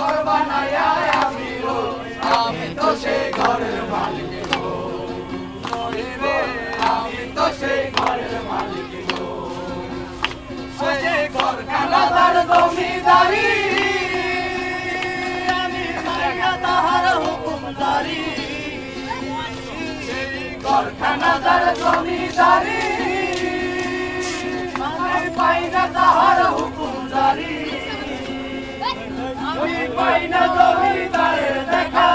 ঘর বানায়া আমি রই, আমি তো সেই ঘরের মালিক নই রে, আমি তো সেই ঘরের মালিক নই। সেই ঘরখানা তার জমিদারি, আমি পাইয়া তাহার হুকুমদারি। সেই ঘরখানা তার জমিদারি, আমি পাইনা তাহার হুকুমদারি। আমি পাইনা জমিদারের দেখা,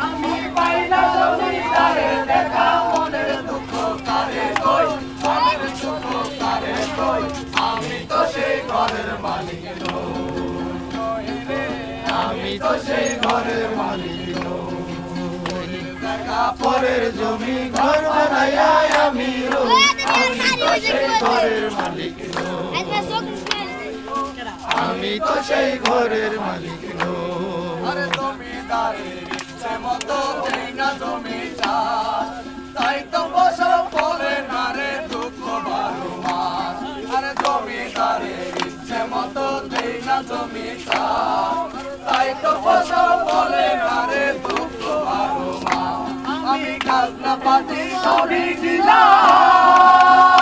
আমি পাইনা জমিদারের দেখা। মনের দুঃখ কারে কই, মনের সুখ কারে কই, আমি তো সেই ঘরের মালিক নই রে, আমি তো সেই ঘরের মালিক নই। দেখা পরের জমি ঘর বানাইয়া আমি রই, আমি তো সেই ঘরের মালিক নই, আমি তো সেই ঘরের মালিক নই। আরে জমিদারের ইচ্ছে মতো দেই না জমি চাষ, তাই তো ফসল ফলে না রে দুঃখ বারো মাস। আরে জমিদারের ইচ্ছে মতো দেই না জমি চাষ, তাই তো ফসল ফলে না রে দুঃখ বারো মাস। আমি খাজনা পাতি সবই দিলাম,